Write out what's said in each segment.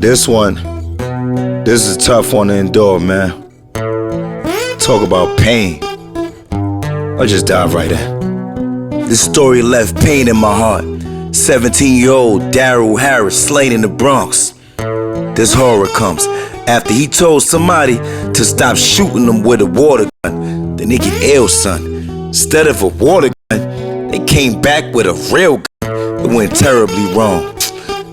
This is a tough one to endure, man. Talk about pain. I'll just dive right in. This story left pain in my heart. 17-year-old Daryl Harris slain in the Bronx. This horror comes after he told somebody to stop shooting them with a water gun. Then they get ill, son. Instead of a water gun, they came back with a real gun. It went terribly wrong.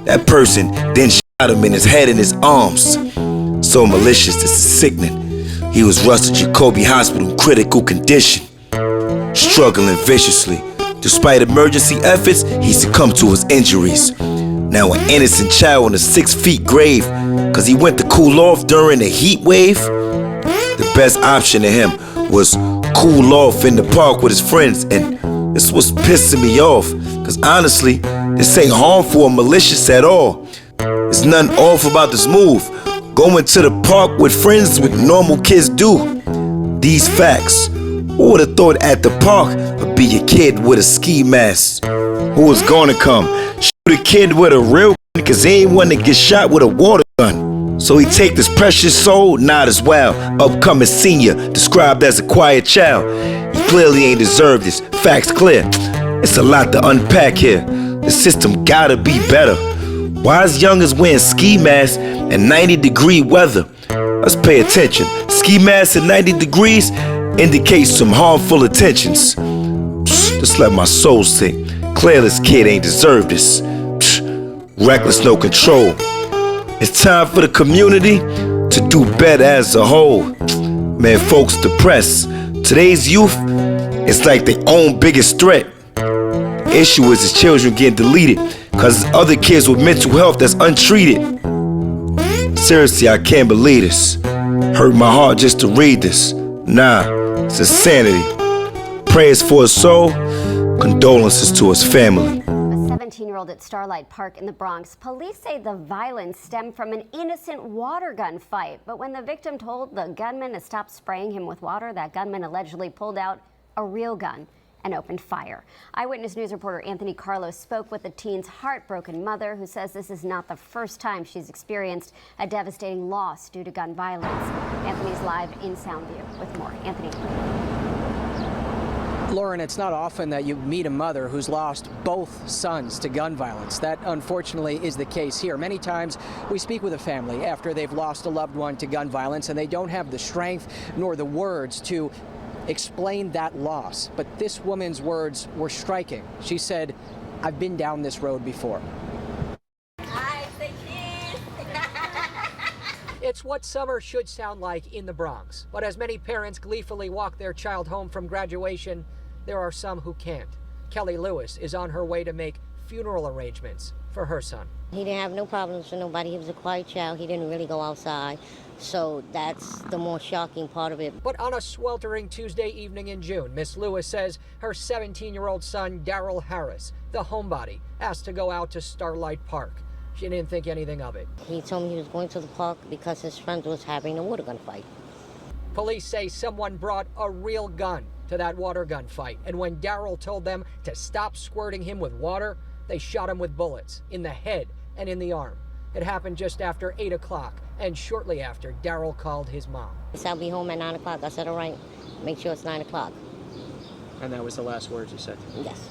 That person then shot him in his head and his arms. So malicious, this is sickening. He was rushed to Jacoby Hospital in critical condition, struggling viciously. Despite emergency efforts, he succumbed to his injuries. Now an innocent child in a 6-foot grave, cause he went to cool off during a heat wave. The best option to him was cool off in the park with his friends, and this was pissing me off, cause honestly, this ain't harmful or malicious at all. There's nothing off about this move. Going to the park with friends what normal kids do. These facts. Who would have thought at the park would be a kid with a ski mask? Who was gonna come? Shoot a kid with a real gun, cause he ain't want to get shot with a water gun. So he take this precious soul, not as well. Upcoming senior, described as a quiet child. He clearly ain't deserved this. Facts clear. It's a lot to unpack here. The system gotta be better. Why is youngers wearing ski masks in 90-degree weather? Let's pay attention. Ski masks at 90 degrees indicates some harmful intentions. Just let my soul sink. Clear this kid ain't deserved this. Reckless, no control. It's time for the community to do better as a whole. Man, folks depressed. Today's youth, it's like their own biggest threat. The issue is his children getting deleted cause there's other kids with mental health that's untreated. Seriously, I can't believe this. Hurt my heart just to read this. Nah, it's insanity. Prayers for his soul, condolences to his family. A 17-year-old at Starlight Park in the Bronx. Police say the violence stemmed from an innocent water gun fight. But when the victim told the gunman to stop spraying him with water, that gunman allegedly pulled out a real gun and opened fire. Eyewitness News reporter Anthony Carlos spoke with the teen's heartbroken mother, who says this is not the first time she's experienced a devastating loss due to gun violence. Anthony's live in Soundview with more. Anthony. Lauren, it's not often that you meet a mother who's lost both sons to gun violence. That, unfortunately, is the case here. Many times we speak with a family after they've lost a loved one to gun violence, and they don't have the strength nor the words to explain that loss. But this woman's words were striking. She said, "I've been down this road before." It's what summer should sound like in the Bronx. But as many parents gleefully walk their child home from graduation, there are some who can't. Kelly Lewis is on her way to make funeral arrangements for her son. He didn't have no problems with nobody. He was a quiet child. He didn't really go outside. So that's the more shocking part of it. But on a sweltering Tuesday evening in June, Miss Lewis says her 17-year-old son, Daryl Harris, the homebody, asked to go out to Starlight Park. She didn't think anything of it. He told me he was going to the park because his friend was having a water gun fight. Police say someone brought a real gun to that water gun fight. And when Daryl told them to stop squirting him with water, they shot him with bullets in the head and in the arm. It happened just after 8 o'clock, and shortly after, Daryl called his mom. He said, "I'll be home at 9 o'clock. I said, "All right, make sure it's 9 o'clock. And that was the last words you said? Yes.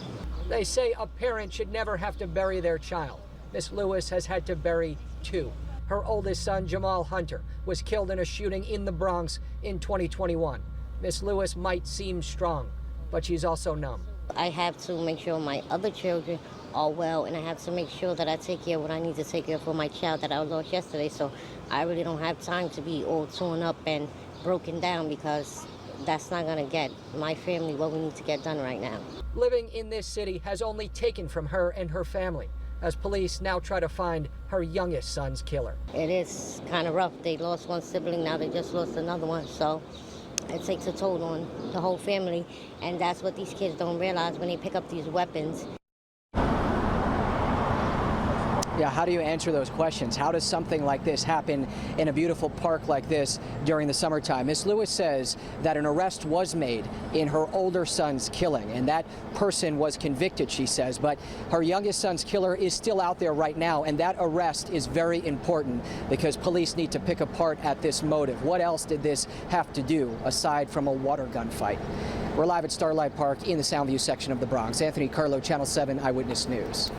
They say a parent should never have to bury their child. Miss Lewis has had to bury two. Her oldest son, Jamal Hunter, was killed in a shooting in the Bronx in 2021. Miss Lewis might seem strong, but she's also numb. I have to make sure my other children are well, and I have to make sure that I take care of what I need to take care of for my child that I lost yesterday. So I really don't have time to be all torn up and broken down, because that's not going to get my family what we need to get done right now. Living in this city has only taken from her and her family, as police now try to find her youngest son's killer. It is kind of rough. They lost one sibling, now they just lost another one. So it takes a toll on the whole family, and that's what these kids don't realize when they pick up these weapons. Yeah, how do you answer those questions? How does something like this happen in a beautiful park like this during the summertime? Ms. Lewis says that an arrest was made in her older son's killing, and that person was convicted, she says, but her youngest son's killer is still out there right now, and that arrest is very important because police need to pick apart at this motive. What else did this have to do aside from a water gun fight? We're live at Starlight Park in the Soundview section of the Bronx. Anthony Carlo, Channel 7 Eyewitness News.